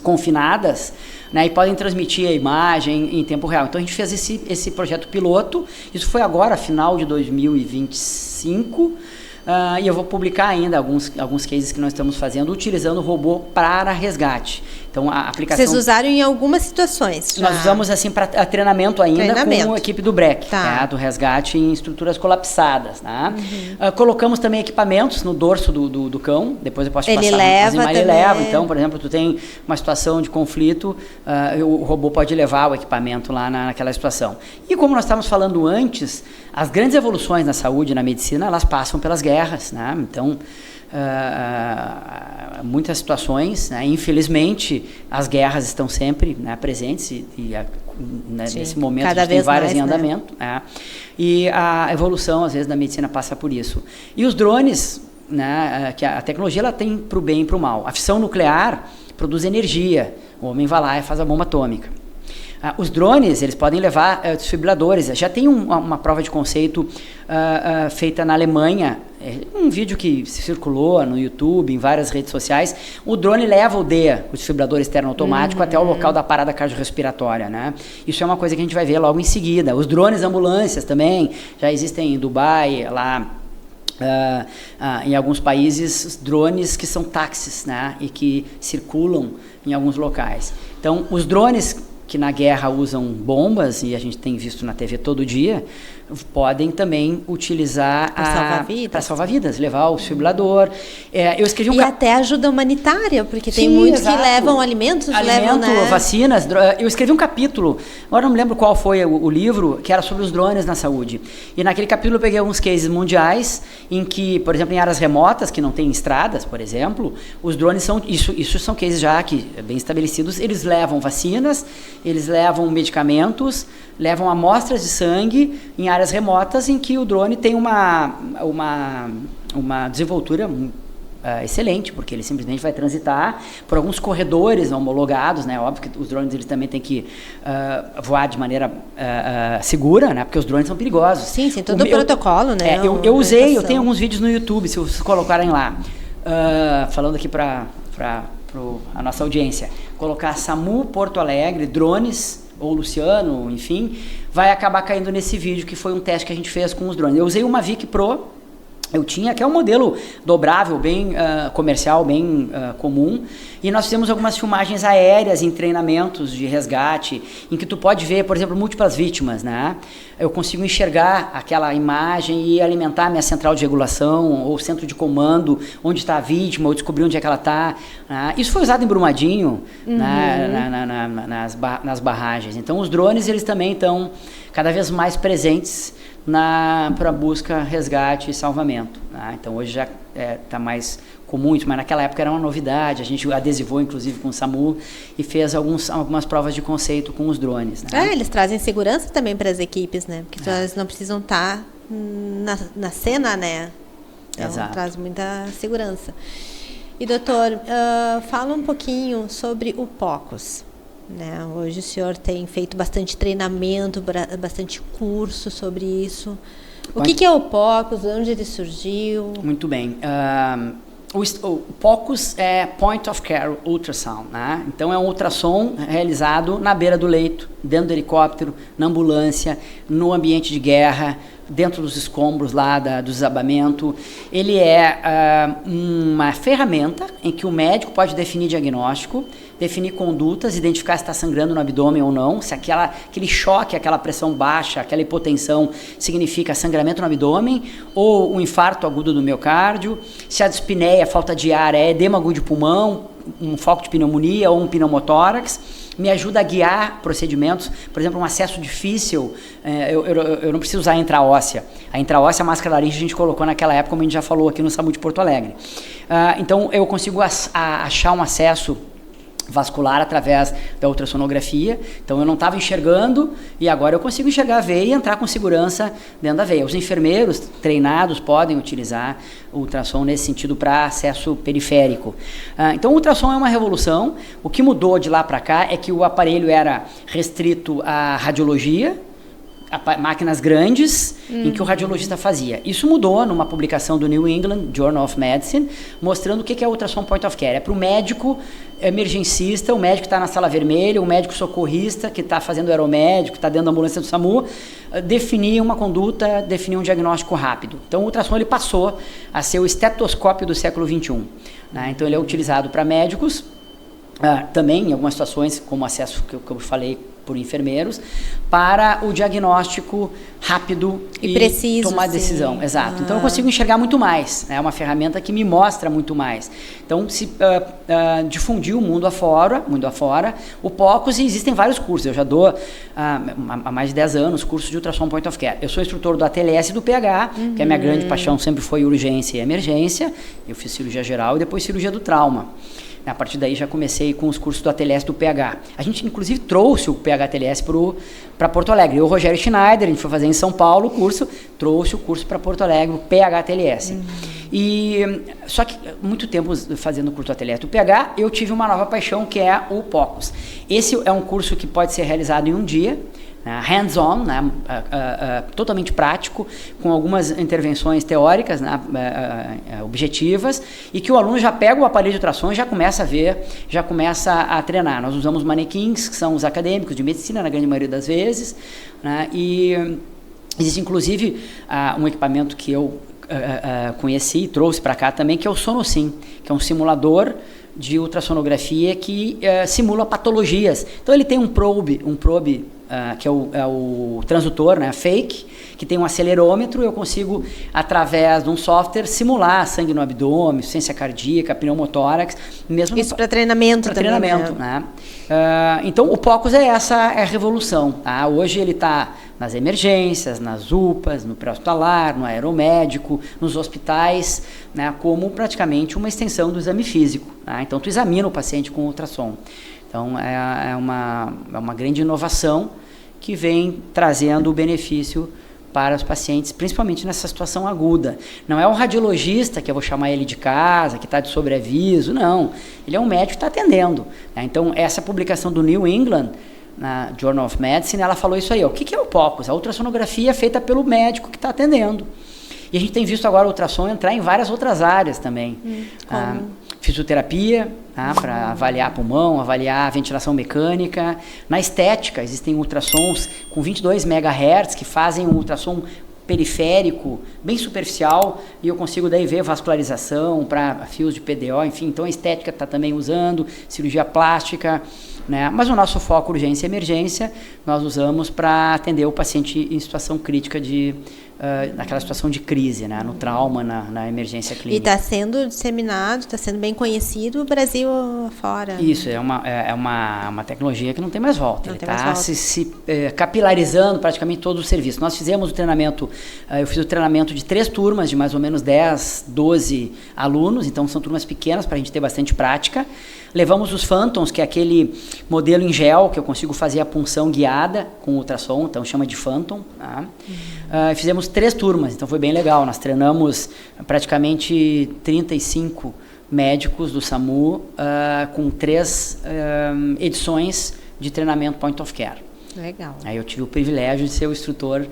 confinadas, né, e podem transmitir a imagem em tempo real. Então a gente fez esse projeto piloto, isso foi agora, final de 2025, e eu vou publicar ainda alguns cases que nós estamos fazendo utilizando o robô para resgate. Então a aplicação... Vocês usaram em algumas situações? Já. Nós usamos assim para treinamento ainda com a equipe do BREC, tá, do resgate em estruturas colapsadas. Tá? Colocamos também equipamentos no dorso do cão, depois eu posso passar. Ele leva, então, por exemplo, tu tem uma situação de conflito, o robô pode levar o equipamento lá naquela situação. E como nós estávamos falando antes, as grandes evoluções na saúde e na medicina, elas passam pelas guerras, né? Então, muitas situações, né? Infelizmente, as guerras estão sempre, né, presentes né, nesse momento a gente tem várias em andamento, né? E a evolução, às vezes, da medicina passa por isso. E os drones, né, que a tecnologia ela tem para o bem e para o mal. A fissão nuclear produz energia, o homem vai lá e faz a bomba atômica. Os drones, eles podem levar desfibriladores. Já tem uma prova de conceito feita na Alemanha, um vídeo que circulou no YouTube, em várias redes sociais. O drone leva o DEA, o desfibrilador externo automático, até o local da parada cardiorrespiratória, né? Isso é uma coisa que a gente vai ver logo em seguida. Os drones ambulâncias também, já existem em Dubai, lá... em alguns países, drones que são táxis, né, e que circulam em alguns locais. Então, os drones que na guerra usam bombas, e a gente tem visto na TV todo dia, podem também utilizar para salvar vidas, levar o desfibrilador. Eu escrevi até ajuda humanitária, porque tem muitos que levam alimentos, levam, né? Vacinas. Eu escrevi um capítulo, agora não me lembro qual foi o livro, que era sobre os drones na saúde. E naquele capítulo eu peguei alguns cases mundiais em que, por exemplo, em áreas remotas, que não tem estradas, por exemplo, os drones são, isso são cases já que bem estabelecidos, eles levam vacinas, eles levam medicamentos, levam amostras de sangue em áreas remotas em que o drone tem uma desenvoltura excelente, porque ele simplesmente vai transitar por alguns corredores homologados, né? Óbvio que os drones eles também têm que voar de maneira segura, né? Porque os drones são perigosos. Sim, todo o protocolo, né? Eu tenho alguns vídeos no YouTube, se vocês colocarem lá, falando aqui para a nossa audiência, colocar SAMU Porto Alegre, drones, ou Luciano, enfim, vai acabar caindo nesse vídeo, que foi um teste que a gente fez com os drones. Eu usei uma Mavic Pro, que é um modelo dobrável, bem comercial, bem comum, e nós fizemos algumas filmagens aéreas em treinamentos de resgate, em que tu pode ver, por exemplo, múltiplas vítimas, né? Eu consigo enxergar aquela imagem e alimentar minha central de regulação ou centro de comando, onde está a vítima, ou descobrir onde é que ela está. Né? Isso foi usado em Brumadinho, nas barragens. Então, os drones eles também estão cada vez mais presentes para busca, resgate e salvamento. Né? Então, hoje já está mais comum, mas naquela época era uma novidade. A gente adesivou, inclusive, com o SAMU e fez algumas provas de conceito com os drones. Né? Eles trazem segurança também para as equipes, né? Porque eles não precisam estar na cena, né? Então, exato. Traz muita segurança. E, doutor, fala um pouquinho sobre o POCUS. Né? Hoje o senhor tem feito bastante treinamento, bastante curso sobre isso. O que é o POCUS? Onde ele surgiu? Muito bem. O POCUS é Point of Care Ultrasound, né? Então é um ultrassom realizado na beira do leito, dentro do helicóptero, na ambulância, no ambiente de guerra, dentro dos escombros lá do desabamento. Ele é uma ferramenta em que o médico pode definir diagnóstico, definir condutas, identificar se está sangrando no abdômen ou não, se aquele choque, aquela pressão baixa, aquela hipotensão significa sangramento no abdômen ou um infarto agudo do miocárdio, se a dispneia, falta de ar, é edema agudo de pulmão, um foco de pneumonia ou um pneumotórax. Me ajuda a guiar procedimentos, por exemplo, um acesso difícil, eu não preciso usar a intraóssea. A intraóssea, a máscara laríngea, a gente colocou naquela época, como a gente já falou aqui no SAMU de Porto Alegre. Então, eu consigo achar um acesso vascular através da ultrassonografia. Então eu não estava enxergando e agora eu consigo enxergar a veia e entrar com segurança dentro da veia. Os enfermeiros treinados podem utilizar o ultrassom nesse sentido para acesso periférico. Então o ultrassom é uma revolução. O que mudou de lá para cá é que o aparelho era restrito à radiologia, máquinas grandes em que o radiologista fazia. Isso mudou numa publicação do New England Journal of Medicine, mostrando o que é o ultrassom point of care. É para o médico emergencista, o médico que está na sala vermelha, o médico socorrista que está fazendo aeromédico, que está dentro da ambulância do SAMU, definir uma conduta, definir um diagnóstico rápido. Então o ultrassom ele passou a ser o estetoscópio do século XXI. Né? Então ele é utilizado para médicos, também em algumas situações, como acesso que eu falei por enfermeiros, para o diagnóstico rápido e preciso, tomar decisão. Exato. Então eu consigo enxergar muito mais. É uma ferramenta que me mostra muito mais. Então se difundiu o mundo afora, o POCUS, e existem vários cursos. Eu já dou há mais de 10 anos curso de ultrassom point of care. Eu sou instrutor do ATLS e do PH, que a minha grande paixão sempre foi urgência e emergência. Eu fiz cirurgia geral e depois cirurgia do trauma. A partir daí já comecei com os cursos do ATLS e do PH. A gente inclusive trouxe o PH-ATLS para Porto Alegre. Eu e o Rogério Schneider, a gente foi fazer em São Paulo o curso, trouxe o curso para Porto Alegre, o PH-ATLS. Só que muito tempo fazendo o curso do ATLS e do PH, eu tive uma nova paixão que é o POCUS. Esse é um curso que pode ser realizado em um dia, hands-on, né, totalmente prático, com algumas intervenções teóricas, né, objetivas, e que o aluno já pega o aparelho de ultrassom e já começa a ver, já começa a treinar. Nós usamos manequins, que são os acadêmicos de medicina, na grande maioria das vezes, né, e existe inclusive um equipamento que eu conheci e trouxe para cá também, que é o Sonosim, que é um simulador de ultrassonografia que simula patologias. Então ele tem um probe que é o transdutor, né, fake, que tem um acelerômetro. Eu consigo, através de um software, simular sangue no abdômen, insuficiência cardíaca, pneumotórax. Mesmo isso para treinamento também. Para treinamento, né? Então, o POCUS é a revolução. Tá? Hoje ele está nas emergências, nas UPAs, no pré-hospitalar, no aeromédico, nos hospitais, né, como praticamente uma extensão do exame físico. Tá? Então, tu examina o paciente com ultrassom. Então, é uma grande inovação que vem trazendo o benefício para os pacientes, principalmente nessa situação aguda. Não é um radiologista, que eu vou chamar ele de casa, que está de sobreaviso, não. Ele é um médico que está atendendo. Né? Então, essa publicação do New England, na Journal of Medicine, ela falou isso aí. Ó. O que é o POCUS? A ultrassonografia é feita pelo médico que está atendendo. E a gente tem visto agora o ultrassom entrar em várias outras áreas também. Fisioterapia, para avaliar pulmão, avaliar a ventilação mecânica. Na estética, existem ultrassons com 22 MHz que fazem um ultrassom periférico, bem superficial, e eu consigo daí ver vascularização para fios de PDO, enfim. Então a estética está também usando, cirurgia plástica, né? Mas o nosso foco urgência e emergência nós usamos para atender o paciente em situação crítica naquela situação de crise, né? No trauma, na emergência clínica. E está sendo disseminado, está sendo bem conhecido o Brasil afora. Isso, é uma tecnologia que não tem mais volta. Ele está se capilarizando praticamente todo o serviço. Nós fizemos o treinamento, eu fiz o treinamento de 3 turmas, de mais ou menos 10, 12 alunos, então são turmas pequenas para a gente ter bastante prática. Levamos os Phantoms, que é aquele modelo em gel, que eu consigo fazer a punção guiada com ultrassom, então chama de Phantom. Tá? Fizemos 3 turmas, então foi bem legal. Nós treinamos praticamente 35 médicos do SAMU com 3 edições de treinamento Point of Care. Legal. Aí eu tive o privilégio de ser o instrutor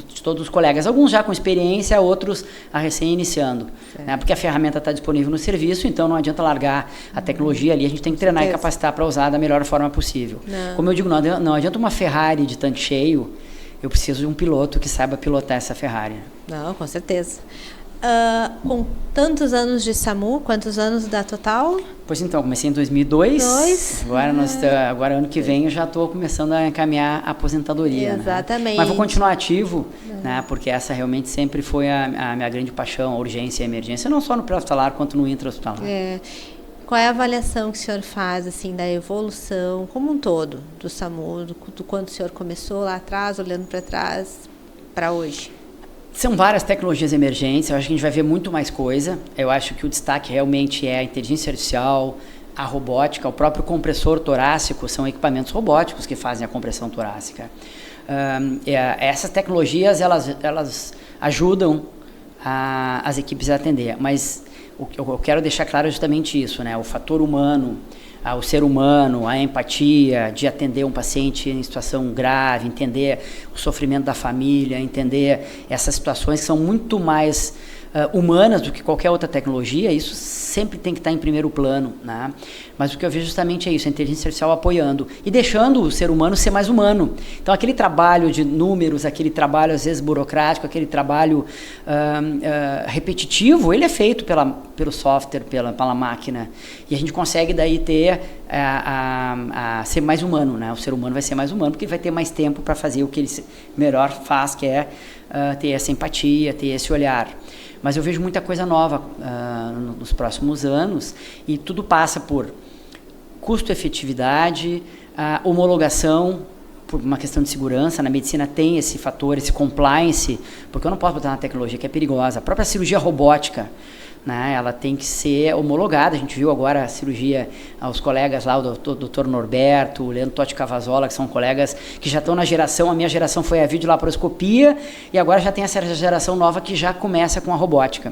de todos os colegas, alguns já com experiência, outros recém-iniciando, né? Porque a ferramenta está disponível no serviço, então não adianta largar a tecnologia ali, a gente tem que treinar e capacitar para usar da melhor forma possível. Como eu digo, não adianta uma Ferrari de tanque cheio, eu preciso de um piloto que saiba pilotar essa Ferrari. Não, com certeza. Com tantos anos de SAMU, quantos anos dá total? Pois então, comecei em 2002. Agora ano que vem eu já estou começando a encaminhar a aposentadoria. Exatamente. Né? Mas vou continuar ativo, né? Porque essa realmente sempre foi a minha grande paixão, a urgência e a emergência, não só no pré-hospitalar quanto no intra-hospitalar. Qual é a avaliação que o senhor faz assim, da evolução como um todo do SAMU, do quando o senhor começou lá atrás, olhando para trás, para hoje? São várias tecnologias emergentes, eu acho que a gente vai ver muito mais coisa. Eu acho que o destaque realmente é a inteligência artificial, a robótica, o próprio compressor torácico, são equipamentos robóticos que fazem a compressão torácica. Essas tecnologias, elas ajudam as equipes a atender, mas eu quero deixar claro justamente isso, né? O fator humano, o ser humano, a empatia de atender um paciente em situação grave, entender o sofrimento da família, entender essas situações que são muito mais humanas do que qualquer outra tecnologia, isso sempre tem que estar em primeiro plano, né? Mas o que eu vejo justamente é isso, a inteligência artificial apoiando e deixando o ser humano ser mais humano. Então aquele trabalho de números, aquele trabalho às vezes burocrático, aquele trabalho repetitivo, ele é feito pelo software, pela máquina, e a gente consegue daí ter ser mais humano, né? O ser humano vai ser mais humano porque vai ter mais tempo para fazer o que ele melhor faz, que é ter essa empatia, ter esse olhar. Mas eu vejo muita coisa nova nos próximos anos e tudo passa por custo-efetividade, homologação, por uma questão de segurança. Na medicina tem esse fator, esse compliance, porque eu não posso botar uma tecnologia que é perigosa. A própria cirurgia robótica, né, ela tem que ser homologada. A gente viu agora a cirurgia, os colegas lá, o Dr. Norberto, o Leandro Totti Cavazola, que são colegas que já estão na geração, a minha geração foi a videolaparoscopia, e agora já tem essa geração nova que já começa com a robótica,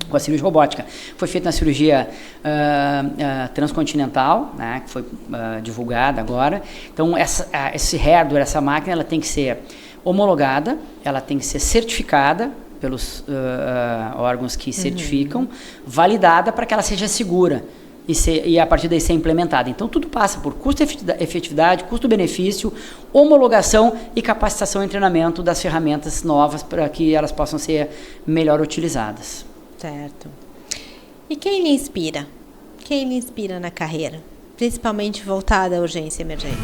com a cirurgia robótica. Foi feita na cirurgia transcontinental, né, que foi divulgada agora. Então, esse hardware, essa máquina, ela tem que ser homologada, ela tem que ser certificada pelos órgãos que certificam, validada para que ela seja segura e a partir daí ser implementada. Então, tudo passa por custo-efetividade, custo-benefício, homologação e capacitação e treinamento das ferramentas novas para que elas possam ser melhor utilizadas. Certo. E quem lhe inspira? Quem lhe inspira na carreira? Principalmente voltada à urgência e emergência?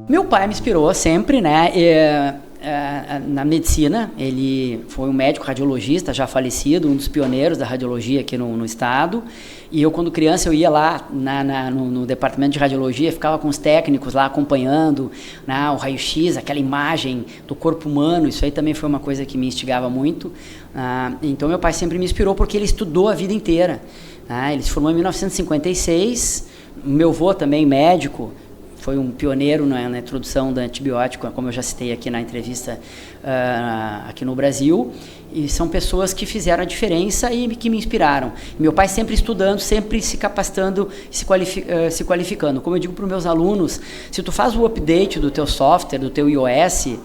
Meu pai me inspirou sempre, né? Na medicina. Ele foi um médico radiologista já falecido, um dos pioneiros da radiologia aqui no estado. E eu, quando criança, eu ia lá no departamento de radiologia, ficava com os técnicos lá acompanhando, né, o raio-x, aquela imagem do corpo humano. Isso aí também foi uma coisa que me instigava muito. Então meu pai sempre me inspirou porque ele estudou a vida inteira. Ele se formou em 1956. Meu avô também, médico, foi um pioneiro na introdução do antibiótico, como eu já citei aqui na entrevista aqui no Brasil. E são pessoas que fizeram a diferença e que me inspiraram. Meu pai sempre estudando, sempre se capacitando, se qualificando. Como eu digo para os meus alunos, se tu faz o update do teu software, do teu iOS,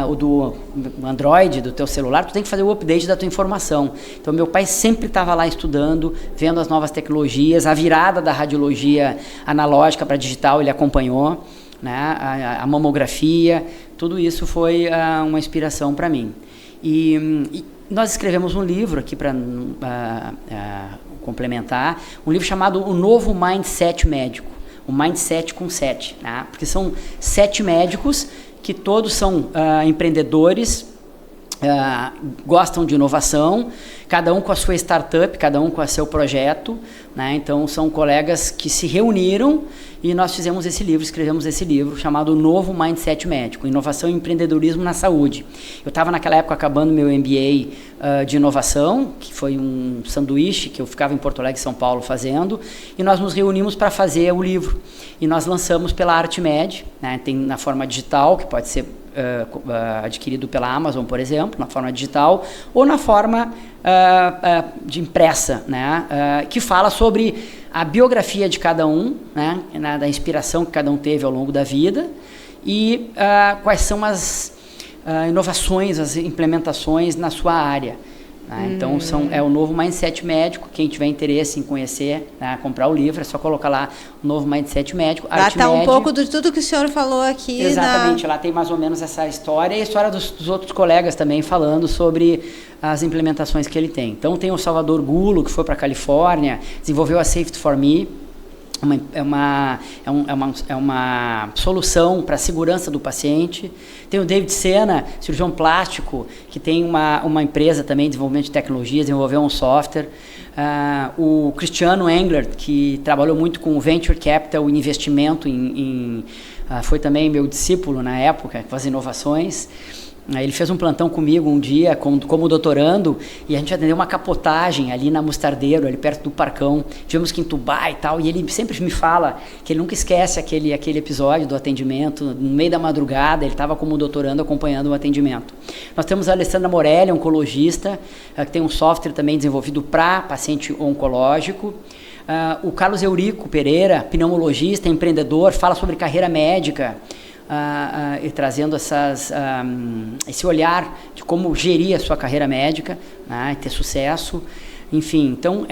ou do Android, do teu celular, tu tem que fazer o update da tua informação. Então meu pai sempre estava lá estudando, vendo as novas tecnologias, a virada da radiologia analógica para digital ele acompanhou, né? A mamografia, tudo isso foi uma inspiração para mim. E nós escrevemos um livro aqui para complementar, um livro chamado O Novo Mindset Médico, o Mindset com 7, né? Porque são 7 médicos que todos são empreendedores, gostam de inovação, cada um com a sua startup, cada um com o seu projeto, né? Então são colegas que se reuniram e nós fizemos esse livro, escrevemos esse livro chamado Novo Mindset Médico, Inovação e Empreendedorismo na Saúde. Eu estava naquela época acabando meu MBA de inovação, que foi um sanduíche que eu ficava em Porto Alegre, São Paulo, fazendo, e nós nos reunimos para fazer o livro. E nós lançamos pela ArtMed, né? Tem na forma digital, que pode ser adquirido pela Amazon, por exemplo, na forma digital, ou na forma de impressa, né? Que fala sobre a biografia de cada um, né? Da inspiração que cada um teve ao longo da vida e quais são as inovações, as implementações na sua área. Então é o Novo Mindset Médico. Quem tiver interesse em conhecer, né, comprar o livro, é só colocar lá o Novo Mindset Médico. Lá está um pouco de tudo que o senhor falou aqui. Exatamente, lá tem mais ou menos essa história e a história dos outros colegas também falando sobre as implementações que ele tem. Então tem o Salvador Gulo, que foi para a Califórnia, desenvolveu a Safety for Me. É uma solução para a segurança do paciente. Tem o David Sena, cirurgião plástico, que tem uma empresa também de desenvolvimento de tecnologias, desenvolveu um software. O Cristiano Engler, que trabalhou muito com Venture Capital e investimento foi também meu discípulo na época, com as inovações. Ele fez um plantão comigo um dia como doutorando e a gente atendeu uma capotagem ali na Mostardeiro, ali perto do Parcão. Tivemos que entubar e tal, e ele sempre me fala que ele nunca esquece aquele episódio do atendimento. No meio da madrugada, ele estava como doutorando acompanhando o atendimento. Nós temos a Alessandra Morelli, oncologista, que tem um software também desenvolvido para paciente oncológico. O Carlos Eurico Pereira, pneumologista, empreendedor, fala sobre carreira médica. E trazendo esse olhar de como gerir a sua carreira médica, né, e ter sucesso, enfim. Então,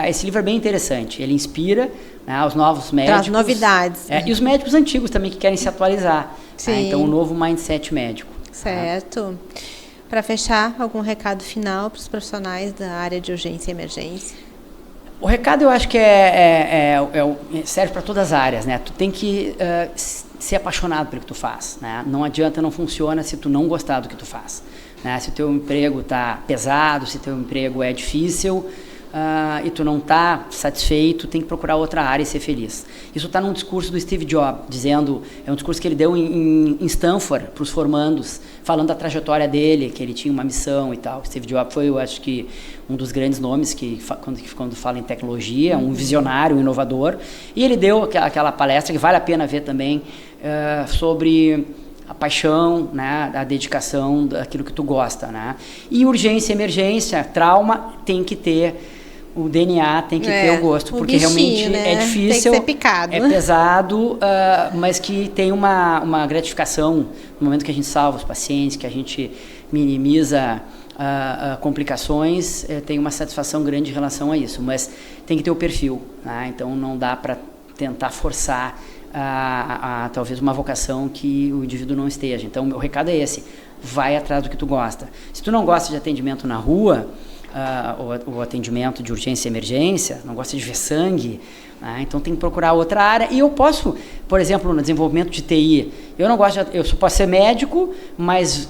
esse livro é bem interessante. Ele inspira, né, os novos médicos. Traz novidades. E os médicos antigos também que querem se atualizar. Né, então, o Novo Mindset Médico. Certo. Para fechar, algum recado final para os profissionais da área de urgência e emergência? O recado eu acho que serve para todas as áreas, né? Tu tem que ser apaixonado pelo que tu faz, né? Não adianta, não funciona se tu não gostar do que tu faz, né? Se o teu emprego está pesado, se o teu emprego é difícil e tu não está satisfeito, tem que procurar outra área e ser feliz. Isso está num discurso do Steve Jobs, é um discurso que ele deu em Stanford para os formandos, falando da trajetória dele, que ele tinha uma missão e tal. Steve Jobs foi, eu acho que, um dos grandes nomes que quando fala em tecnologia, um visionário, um inovador. E ele deu aquela palestra que vale a pena ver também, sobre a paixão, né, a dedicação daquilo que tu gosta, né? E urgência, emergência, trauma, tem que ter o DNA, tem que ter o gosto, porque bichinho, realmente, né, é difícil, tem que ser picado, é pesado, mas que tem uma gratificação no momento que a gente salva os pacientes, que a gente minimiza complicações, tem uma satisfação grande em relação a isso, mas tem que ter o perfil, né? Então não dá para tentar forçar talvez uma vocação que o indivíduo não esteja. Então o recado é esse: vai atrás do que tu gosta. Se tu não gosta de atendimento na rua, o atendimento de urgência e emergência, não gosta de ver sangue, né? Então tem que procurar outra área. E eu posso, por exemplo, no desenvolvimento de TI, eu posso ser médico, mas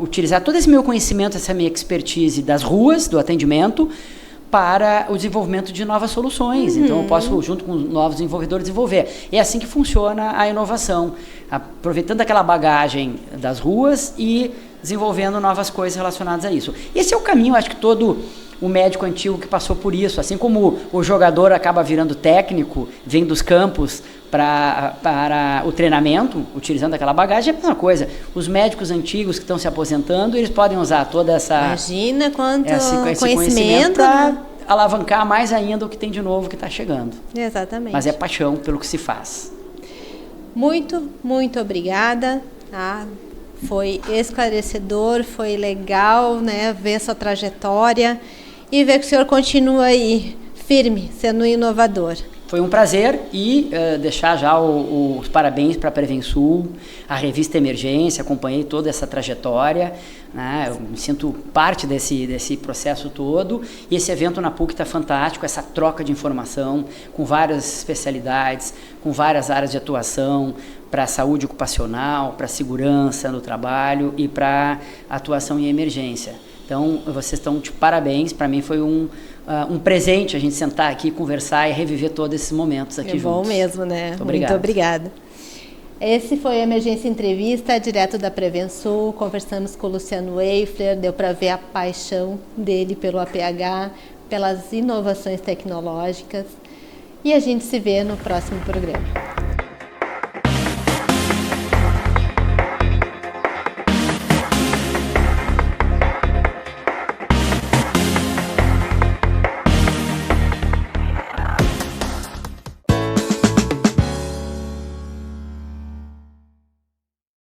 utilizar todo esse meu conhecimento, essa minha expertise das ruas, do atendimento, para o desenvolvimento de novas soluções. Então, eu posso, junto com novos desenvolvedores, desenvolver. É assim que funciona a inovação, aproveitando aquela bagagem das ruas e desenvolvendo novas coisas relacionadas a isso. Esse é o caminho, acho que todo o médico antigo que passou por isso, assim como o jogador acaba virando técnico, vem dos campos para o treinamento, utilizando aquela bagagem, é a mesma coisa. Os médicos antigos que estão se aposentando, eles podem usar toda essa... Imagina quanto esse conhecimento para alavancar mais ainda o que tem de novo que está chegando. Exatamente. Mas é paixão pelo que se faz. Muito, muito obrigada. Foi esclarecedor, foi legal, né, ver sua trajetória e ver que o senhor continua aí firme, sendo inovador. Foi um prazer e deixar já os parabéns para a Prevensul, a revista Emergência, acompanhei toda essa trajetória, né? Eu me sinto parte desse processo todo, e esse evento na PUC está fantástico, essa troca de informação com várias especialidades, com várias áreas de atuação, para a saúde ocupacional, para a segurança no trabalho e para a atuação em emergência. Então, vocês estão de parabéns, para mim foi um presente a gente sentar aqui, conversar e reviver todos esses momentos aqui juntos. É bom mesmo, né? Muito obrigada. Esse foi a Emergência Entrevista, direto da Prevensul. Conversamos com o Luciano Weifler, deu para ver a paixão dele pelo APH, pelas inovações tecnológicas. E a gente se vê no próximo programa.